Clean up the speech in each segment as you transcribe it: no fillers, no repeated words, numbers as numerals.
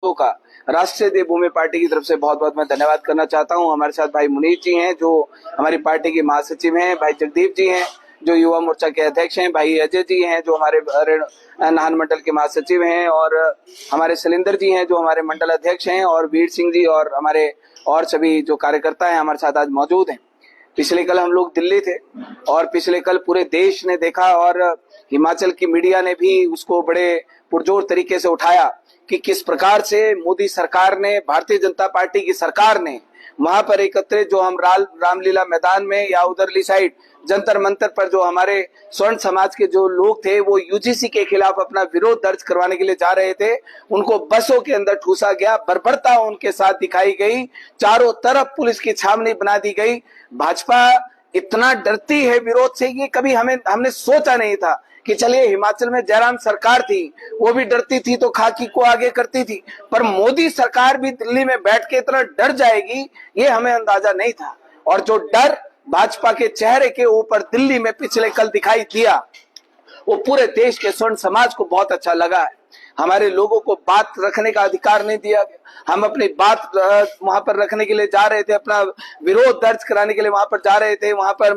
का राष्ट्रीय देवभूमि पार्टी की तरफ से बहुत बहुत मैं धन्यवाद करना चाहता हूं। हमारे साथ भाई मुनीर जी हैं जो हमारी पार्टी के महासचिव हैं, भाई जगदीप जी हैं जो युवा मोर्चा के अध्यक्ष हैं, भाई अजय जी हैं जो हमारे नाहन मंडल के महासचिव हैं, और हमारे शैलेंद्र जी हैं जो हमारे मंडल अध्यक्ष हैं, और वीर सिंह जी और हमारे और सभी जो कार्यकर्ता हैं हमारे साथ आज मौजूद हैं। पिछले कल हम लोग दिल्ली थे और पिछले कल पूरे देश ने देखा और हिमाचल की मीडिया ने भी उसको बड़े पुरजोर तरीके से उठाया कि किस प्रकार से मोदी सरकार ने, भारतीय जनता पार्टी की सरकार ने वहां पर एकत्रित जो हम रामलीला मैदान में या उधरली साइड जंतर मंतर पर जो हमारे स्वर्ण समाज के जो लोग थे वो यूजीसी के खिलाफ अपना विरोध दर्ज करवाने के लिए जा रहे थे, उनको बसों के अंदर ठूसा गया, बर्बरता उनके साथ दिखाई गई, चारों तरफ पुलिस की छावनी बना दी गई। भाजपा इतना डरती है विरोध से कि कभी हमने सोचा नहीं था कि चलिए हिमाचल में जयराम सरकार थी वो भी डरती थी तो खाकी को आगे करती थी, पर मोदी सरकार भी दिल्ली में बैठ के इतना डर जाएगी ये हमें अंदाजा नहीं था। और जो डर भाजपा के चेहरे के ऊपर दिल्ली में पिछले कल दिखाई दिया वो पूरे देश के स्वर्ण समाज को बहुत अच्छा लगा है। हमारे लोगों को बात रखने का अधिकार नहीं दिया गया, हम अपनी बात वहां पर रखने के लिए जा रहे थे, अपना विरोध दर्ज कराने के लिए वहां पर जा रहे थे। वहां पर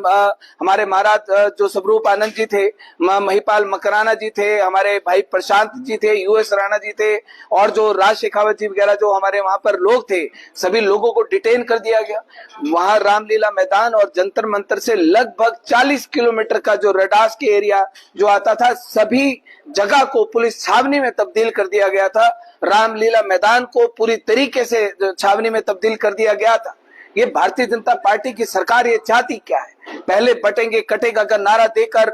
हमारे महाराज जो स्वरूप आनंद जी थे, महिपाल मकराना जी थे, हमारे भाई प्रशांत जी थे, यूएस राणा जी थे, और जो राज शेखावत जी वगैरह जो हमारे वहां पर लोग थे, सभी लोगों को डिटेन कर दिया गया। वहां रामलीला मैदान और जंतर मंतर से लगभग 40 किलोमीटर का जो रडास के एरिया जो आता था, सभी जगह को पुलिस छावनी में तब्दील कर दिया गया था। रामलीला मैदान को पूरी तरीके से छावनी में तब्दील कर दिया गया था। ये भारतीय जनता पार्टी की सरकार ये चाहती क्या है? पहले बटेंगे कटेगा का नारा देकर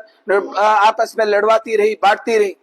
आपस में लड़वाती रही, बांटती रही।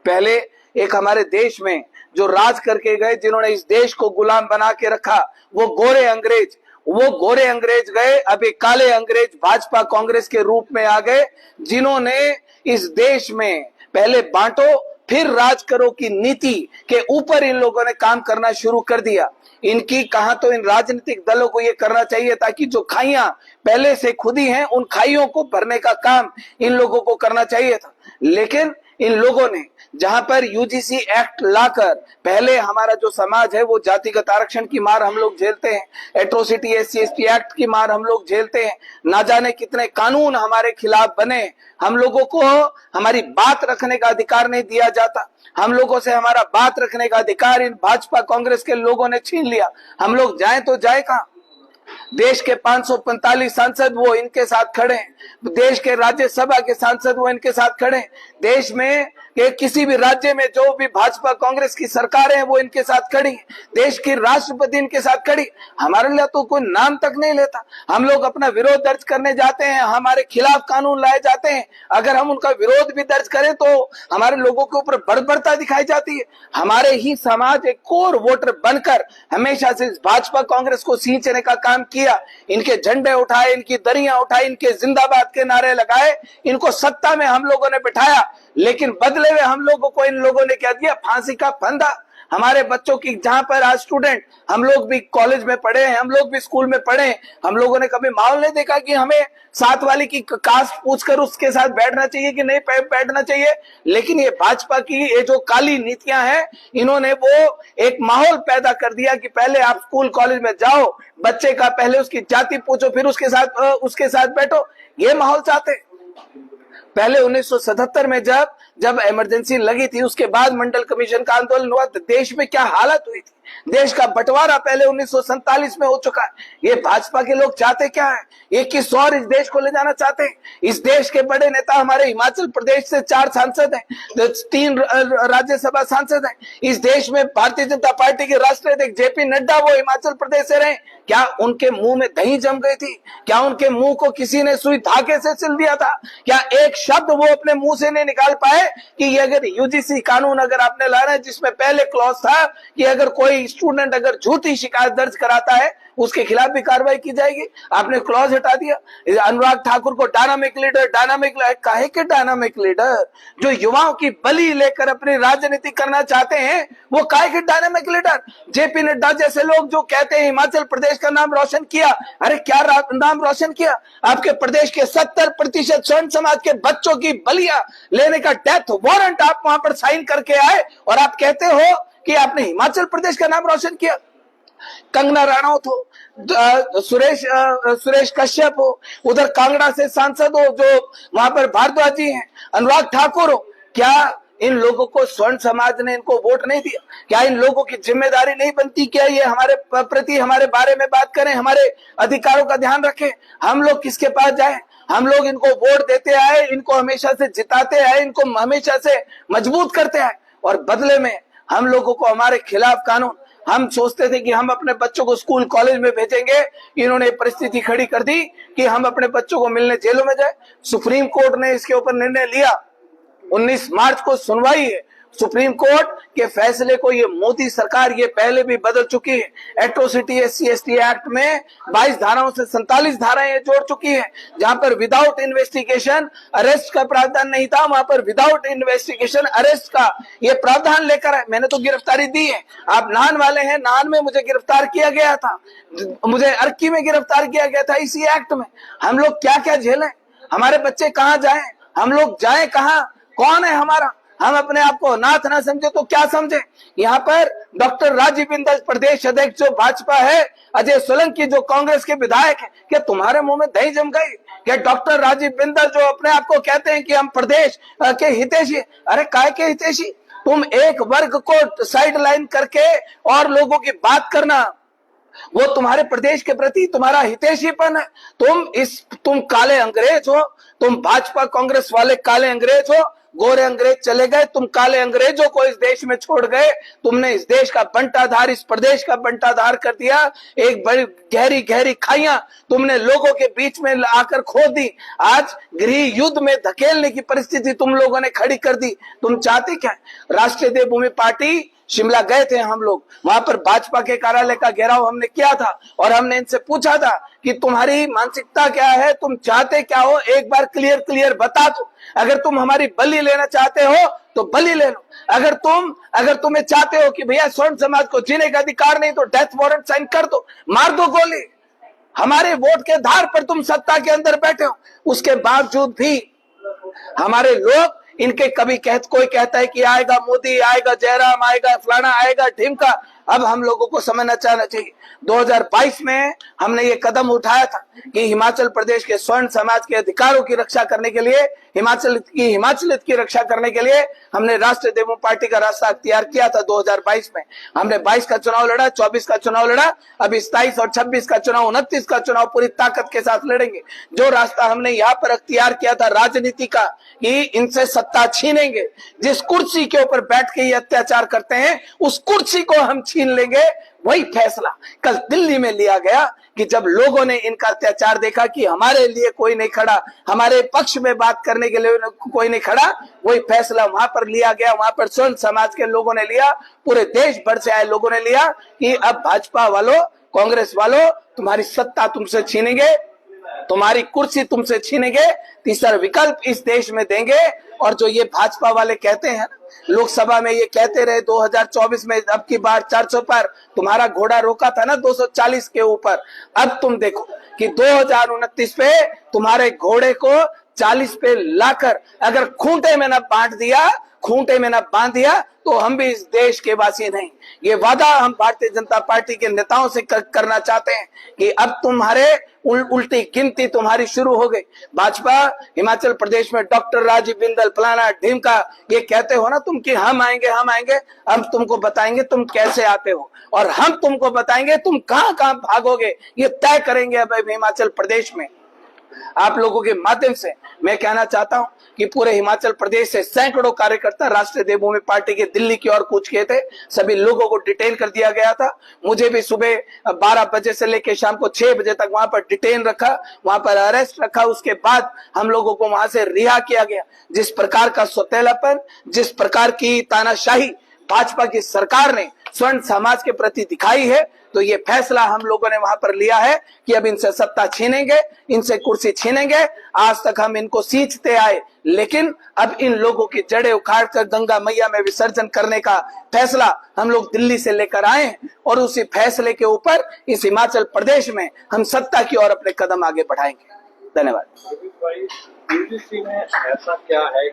पहले एक हमारे देश में जो राज करके गए, जिन्होंने इस देश को गुलाम बना के रखा, वो गोरे अंग्रेज गए। अब एक काले अंग्रेज भाजपा कांग्रेस के रूप में आ गए, जिन्होंने इस देश में पहले बांटो फिर राज करो की नीति के ऊपर इन लोगों ने काम करना शुरू कर दिया। इनकी कहा तो इन राजनीतिक दलों को ये करना चाहिए ताकि जो खाइयां पहले से खुदी हैं उन खाइयों को भरने का काम इन लोगों को करना चाहिए था। लेकिन इन लोगों ने जहां पर यूजीसी एक्ट लाकर, पहले हमारा जो समाज है वो जातिगत आरक्षण की मार हम लोग झेलते हैं, एट्रोसिटी SC/ST एक्ट की मार हम लोग झेलते हैं, ना जाने कितने कानून हमारे खिलाफ बने, हम लोगों को हमारी बात रखने का अधिकार नहीं दिया जाता, हम लोगों से हमारा बात रखने का अधिकार इन भाजपा कांग्रेस के लोगों ने छीन लिया। हम लोग जाए तो जाए कहां? देश के 545 सांसद वो इनके साथ खड़े हैं, देश के राज्यसभा के सांसद वो इनके साथ खड़े हैं, देश में के किसी भी राज्य में जो भी भाजपा कांग्रेस की सरकारें हैं वो इनके साथ खड़ी हैं, देश की राष्ट्रपति इनके साथ खड़ी। हमारे लिए तो कोई नाम तक नहीं लेता। हम लोग अपना विरोध दर्ज करने जाते हैं, हमारे खिलाफ कानून लाए जाते हैं, अगर हम उनका विरोध भी दर्ज करें तो हमारे लोगों के ऊपर बर्बरता दिखाई जाती है। हमारे ही समाज एक कोर वोटर बनकर हमेशा से भाजपा कांग्रेस को सींचने का काम किया, इनके झंडे उठाए, इनकी दरियां उठाई, इनके जिंदाबाद के नारे लगाए, इनको सत्ता में हम लोगों ने बिठाया, लेकिन बदले में हम लोगों को इन लोगों ने क्या दिया? फांसी का फंदा। हमारे बच्चों की, जहां पर आज स्टूडेंट, हम लोग भी कॉलेज में पढ़े हैं, हम लोग भी स्कूल में पढ़े हैं, हम लोगों ने कभी माहौल नहीं देखा कि हमें साथ वाली की कास्ट पूछकर उसके साथ बैठना चाहिए कि नहीं बैठना चाहिए। लेकिन ये भाजपा की ये जो काली नीतियां हैं, इन्होंने वो एक माहौल पैदा कर दिया कि पहले आप स्कूल कॉलेज में जाओ, बच्चे का पहले उसकी जाति पूछो फिर उसके साथ बैठो। ये माहौल चाहते। पहले 1977 में जब इमरजेंसी लगी थी, उसके बाद मंडल कमीशन का आंदोलन हुआ, तो देश में क्या हालत हुई थी। देश का बंटवारा पहले 1947 में हो चुका है। ये भाजपा के लोग चाहते क्या है? ये किस और इस देश को ले जाना चाहते हैं? इस देश के बड़े नेता हमारे हिमाचल प्रदेश से 4 सांसद हैं, 3 राज्यसभा सांसद हैं। इस देश में भारतीय जनता पार्टी के राष्ट्रीय अध्यक्ष JP नड्डा वो हिमाचल प्रदेश से रहे। क्या उनके मुंह में दही जम गई थी? क्या उनके मुंह को किसी ने सुई धागे से सिल दिया था? क्या एक शब्द वो अपने मुंह से नहीं निकाल पाए कि ये अगर यूजीसी कानून अगर आपने लाना है, जिसमें पहले क्लॉज था कि अगर कोई स्टूडेंट अगर झूठी शिकायत दर्ज कराता है उसके खिलाफ भी कार्रवाई की जाएगी, आपने क्लॉज हटा दिया। अनुराग ठाकुर को डायनामिक लीडर काहे के डायनामिक लीडर? जो युवाओं की बलि लेकर अपनी राजनीति करना चाहते हैं वो काहे के डायनामिक लीडर? JP नड्डा जैसे लोग जो कहते हैं हिमाचल प्रदेश का नाम रोशन किया, अरे क्या नाम रोशन किया? आपके प्रदेश के 70% स्वर्ण समाज के बच्चों की बलियां लेने का डेथ वारंट आप वहां पर साइन करके आए और आप कहते हो कि आपने हिमाचल प्रदेश का नाम रोशन किया। कंगना राणौत हो, सुरेश कश्यप हो, उधर कांगड़ा से सांसद हो जो वहां पर भारद्वाज जी हैं, अनुराग ठाकुर हो, क्या इन लोगों को स्वर्ण समाज ने इनको वोट नहीं दिया? क्या इन लोगों की जिम्मेदारी नहीं बनती? क्या ये हमारे प्रति, हमारे बारे में बात करें, हमारे अधिकारों का ध्यान रखें? हम लोग किसके पास जाएं? हम लोग इनको वोट देते आए, इनको हमेशा से जिताते आए, इनको हमेशा से मजबूत करते आए, और बदले में हम लोगों को हमारे खिलाफ कानून, हम सोचते थे कि हम अपने बच्चों को स्कूल कॉलेज में भेजेंगे, इन्होंने परिस्थिति खड़ी कर दी कि हम अपने बच्चों को मिलने जेलों में जाए। सुप्रीम कोर्ट ने इसके ऊपर निर्णय लिया, 19 मार्च को सुनवाई है। सुप्रीम कोर्ट के फैसले को ये मोदी सरकार ये पहले भी बदल चुकी है। एट्रोसिटी SC/ST एक्ट में 22 धाराओं से 47 धाराएं ये जोड़ चुकी है। जहां पर विदाउट इन्वेस्टिगेशन अरेस्ट का प्रावधान नहीं था, वहां पर विदाउट इन्वेस्टिगेशन अरेस्ट का ये प्रावधान लेकर आए। मैंने तो गिरफ्तारी दी है, आप नाहन वाले हैं, नाहन में मुझे गिरफ्तार किया गया था, मुझे अर्की में गिरफ्तार किया गया था इसी एक्ट में। हम लोग क्या क्या झेलें? हमारे बच्चे कहाँ जाएं? हम लोग जाएं कहाँ? कौन है हमारा? हम अपने आप को अनाथ ना समझे तो क्या समझे? यहाँ पर डॉक्टर राजीव बिंदल प्रदेश अध्यक्ष जो भाजपा है, अजय सोलंकी जो कांग्रेस के विधायक है, क्या तुम्हारे मुंह में दही जम गई? क्या डॉक्टर राजीव बिंदल जो अपने आप को कहते हैं कि हम प्रदेश के हितैषी, अरे काय के हितैषी? तुम एक वर्ग को साइड लाइन करके और लोगों की बात करना, वो तुम्हारे प्रदेश के प्रति तुम्हारा हितैषीपन है। तुम काले अंग्रेज हो, तुम भाजपा कांग्रेस वाले काले अंग्रेज हो। गोरे अंग्रेज चले गए, तुम काले अंग्रेजों को इस देश में छोड़ गए। तुमने इस देश का बंटाधार, इस प्रदेश का बंटाधार कर दिया। एक बड़ी गहरी गहरी खाइयां तुमने लोगों के बीच में आकर खोद दी। आज गृह युद्ध में धकेलने की परिस्थिति तुम लोगों ने खड़ी कर दी। तुम चाहते क्या? राष्ट्रीय देवभूमि पार्टी शिमला गए थे हम लोग, वहां पर भाजपा के कार्यालय का घेराव हमने किया था और हमने इनसे पूछा था कि तुम्हारी मानसिकता क्या है, तुम चाहते क्या हो, एक बार क्लियर बता दो। अगर तुम हमारी बलि लेना चाहते हो तो बलि ले लो। अगर तुम्हें चाहते हो कि भैया स्वर्ण समाज को जीने का अधिकार नहीं तो डेथ वारंट साइन कर दो, मार दो गोली। हमारे वोट के आधार पर तुम सत्ता के अंदर बैठे हो, उसके बावजूद भी हमारे लोग इनके कोई कहता है कि आएगा मोदी, आएगा जयराम, आएगा फलाना, आएगा ढिमका। अब हम लोगों को समझना चाहिए 2022 में हमने ये कदम उठाया था कि हिमाचल प्रदेश के स्वर्ण समाज के अधिकारों की रक्षा करने के लिए, हिमाचलियत की रक्षा करने के लिए हमने राष्ट्रीय देवभूमि पार्टी का रास्ता अख्तियार किया था। 2022 में हमने 22 का चुनाव लड़ा, 24 का चुनाव लड़ा, अभी 27 और 26 का चुनाव, 29 का चुनाव पूरी ताकत के साथ लड़ेंगे। जो रास्ता हमने यहाँ पर अख्तियार किया था राजनीति का कि इनसे सत्ता छीनेंगे, जिस कुर्सी के ऊपर बैठ के ये अत्याचार करते हैं उस कुर्सी को हम छीन लेंगे, वही फैसला कल दिल्ली में लिया गया कि जब लोगों ने इनका अत्याचार देखा कि हमारे लिए कोई नहीं खड़ा, हमारे पक्ष में बात करने के लिए कोई नहीं खड़ा, वही फैसला वहां पर लिया गया। वहां पर स्वर्ण समाज के लोगों ने लिया, पूरे देश भर से आए लोगों ने लिया कि अब भाजपा वालों, कांग्रेस वालों, तुम्हारी सत्ता तुमसे छीनेंगे, तुम्हारी कुर्सी तुमसे छीनेंगे, तीसरा विकल्प इस देश में देंगे। और जो ये भाजपा वाले कहते हैं, लोकसभा में ये कहते रहे 2024 में अब की बार 400 पर तुम्हारा घोड़ा रोका था ना 240 के ऊपर, अब तुम देखो कि 2029 पे तुम्हारे घोड़े को 40 पे लाकर अगर खूंटे में न बांध दिया तो हम भी इस देश के वासी नहीं। ये वादा हम भारतीय जनता पार्टी के नेताओं से करना चाहते हैं कि अब तुम्हारे उल्टी गिनती तुम्हारी शुरू हो गई। भाजपा हिमाचल प्रदेश में डॉक्टर राजीव बिंदल, फलाना ढिमका, ये कहते हो ना तुम कि हम आएंगे, हम तुमको बताएंगे तुम कैसे आते हो और हम तुमको बताएंगे तुम कहां भागोगे, ये तय करेंगे अब हिमाचल प्रदेश में। आप लोगों के माध्यम से मैं कहना चाहता हूं कि पूरे हिमाचल प्रदेश से सैकड़ों कार्यकर्ता राष्ट्रीय देवभूमि पार्टी के दिल्ली की ओर कूच गए थे। सभी लोगों को डिटेन कर दिया गया था। मुझे भी सुबह 12 बजे से लेकर शाम को 6 बजे तक वहां पर डिटेन रखा, वहां पर अरेस्ट रखा। उसके बाद हम लोगों को वहां से रिहा किया गया। जिस प्रकार का सौतेलापन, जिस प्रकार की तानाशाही भाजपा की सरकार ने स्वर्ण समाज के प्रति दिखाई है, तो ये फैसला हम लोगों ने वहां पर लिया है कि अब इनसे सत्ता छीनेंगे, इनसे कुर्सी छीनेंगे। आज तक हम इनको सींचते आए, लेकिन अब इन लोगों की जड़ें उखाड़ कर गंगा मैया में विसर्जन करने का फैसला हम लोग दिल्ली से लेकर आए हैं और उसी फैसले के ऊपर इस हिमाचल प्रदेश में हम सत्ता की ओर अपने कदम आगे बढ़ाएंगे। धन्यवाद। में ऐसा क्या है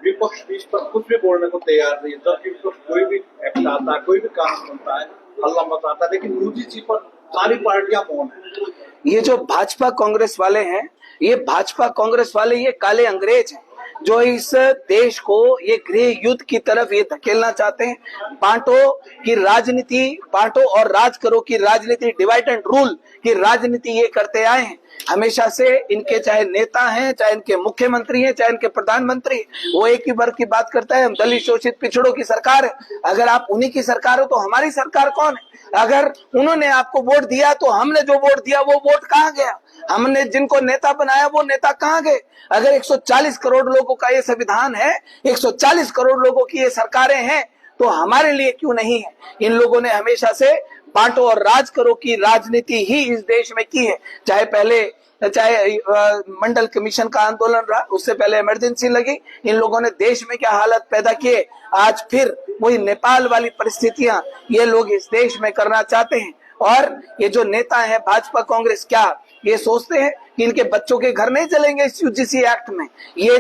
विपक्ष भी इस पर कुछ भी बोलने को तैयार नहीं है। जब विपक्ष कोई भी एक्ट आता है, कोई भी कानून बनता है, हल्ला मचाता है, लेकिन मोदी जी पर सारी पार्टियां मौन है। ये जो भाजपा कांग्रेस वाले हैं, ये भाजपा कांग्रेस वाले ये काले अंग्रेज हैं जो इस देश को ये गृह युद्ध की तरफ ये धकेलना चाहते हैं। बांटो की राजनीति, बांटो और राज करो की राजनीति, डिवाइड एंड रूल की राजनीति ये करते आए हैं हमेशा से। इनके चाहे नेता हैं, चाहे इनके मुख्यमंत्री हैं, चाहे इनके प्रधानमंत्री, वो एक ही वर्ग की बात करता है, हम दलित शोषित पिछड़ों की सरकार है। अगर आप उन्हीं की सरकार हो तो हमारी सरकार कौन है? अगर उन्होंने आपको वोट दिया तो हमने जो वोट दिया वो वोट कहाँ गया? हमने जिनको नेता बनाया वो नेता कहाँ गए? अगर 140 करोड़ लोगों का ये संविधान है, 140 करोड़ लोगों की ये सरकारें हैं, तो हमारे लिए क्यों नहीं है? इन लोगों ने हमेशा से बांटो और राज करो की राजनीति ही इस देश में की है। चाहे मंडल कमीशन का आंदोलन रहा, उससे पहले इमरजेंसी लगी, इन लोगों ने देश में क्या हालत पैदा किए। आज फिर वही नेपाल वाली परिस्थितियां ये लोग इस देश में करना चाहते हैं। और ये जो नेता हैं भाजपा कांग्रेस, क्या ये सोचते हैं कि इनके बच्चों के घर नहीं चलेंगे इस यूजीसी एक्ट में? ये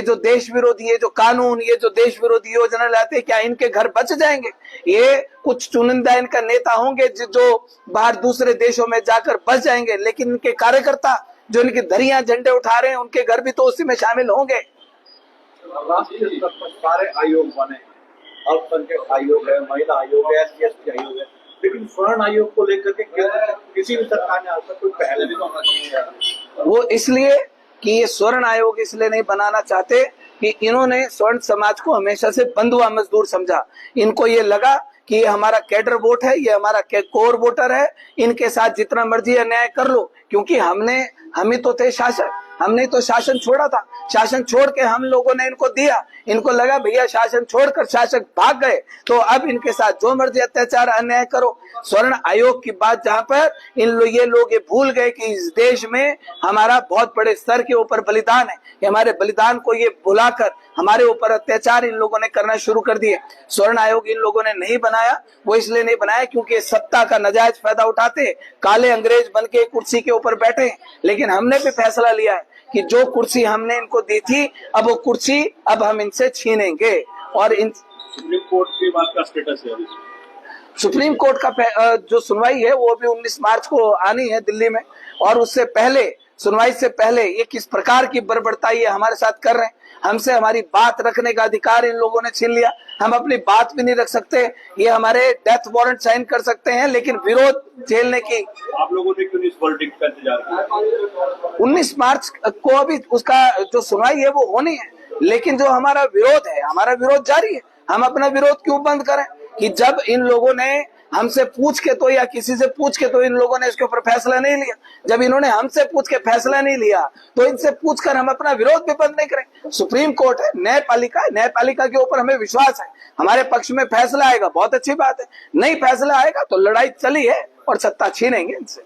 जो देश विरोधी, ये जो कानून, ये जो देश विरोधी योजना लाते हैं, क्या इनके घर बच जाएंगे? ये कुछ चुनिंदा इनका नेता होंगे जो बाहर दूसरे देशों में जाकर बच जाएंगे, लेकिन इनके कार्यकर्ता जो इनकी धरियां झंडे उठा रहे हैं, उनके घर भी तो उसी में शामिल होंगे। राष्ट्रीय स्तर पर सारे आयोग बने, अल्पसंख्यक आयोग है, महिला आयोग है, SC/ST आयोग है, लेकिन स्वर्ण आयोग को लेकर के किसी भी सरकार ने आज तक कोई पहल नहीं बनाई। वो इसलिए कि ये स्वर्ण आयोग इसलिए नहीं बनाना चाहते कि इन्होंने स्वर्ण समाज को हमेशा से बंधुआ मजदूर समझा। इनको ये लगा कि ये हमारा कैडर वोट है, ये हमारा कोर वोटर है, इनके साथ जितना मर्जी अन्याय कर लो, क्योंकि हम ही तो थे शासक, हमने तो शासन छोड़ा था, शासन छोड़ के हम लोगों ने इनको दिया। इनको लगा भैया शासन छोड़कर शासक भाग गए, तो अब इनके साथ जो मर्जी अत्याचार अन्याय करो। स्वर्ण आयोग की बात जहाँ पर ये लोग ये भूल गए कि इस देश में हमारा बहुत बड़े स्तर के ऊपर बलिदान है, हमारे बलिदान को ये भुलाकर हमारे ऊपर अत्याचार इन लोगों ने करना शुरू कर दिए। स्वर्ण आयोग इन लोगों ने नहीं बनाया, वो इसलिए नहीं बनाया क्योंकि सत्ता का नाजायज फायदा उठाते, काले अंग्रेज बन के कुर्सी के ऊपर बैठे। लेकिन हमने भी फैसला लिया है कि जो कुर्सी हमने इनको दी थी, अब वो कुर्सी अब हम इनसे छीनेंगे। और सुप्रीम कोर्ट की बात का स्टेटस है? सुप्रीम कोर्ट का जो सुनवाई है वो भी 19 मार्च को आनी है दिल्ली में, और उससे पहले, सुनवाई से पहले ये किस प्रकार की बर्बरताई ये हमारे साथ कर रहे हैं। हमसे हमारी बात रखने का अधिकार इन लोगों ने छीन लिया, हम अपनी बात भी नहीं रख सकते। ये हमारे डेथ वारंट साइन कर सकते हैं, लेकिन विरोध झेलने की। आप लोगों ने क्यों इस वर्डिक्ट का इंतजार किया? 19 मार्च को अभी उसका जो सुनवाई है वो होनी है, लेकिन जो हमारा विरोध है, हमारा विरोध जारी है। हम अपना विरोध क्यों बंद करें? कि जब इन लोगों ने हमसे पूछ के तो या किसी से पूछ के तो इन लोगों ने इसके ऊपर फैसला नहीं लिया, जब इन्होंने हमसे पूछ के फैसला नहीं लिया तो इनसे पूछकर हम अपना विरोध भी बंद नहीं करें। सुप्रीम कोर्ट है, न्यायपालिका है, न्यायपालिका के ऊपर हमें विश्वास है, हमारे पक्ष में फैसला आएगा, बहुत अच्छी बात है। नहीं फैसला आएगा तो लड़ाई चली है और सत्ता छीनेंगे इनसे।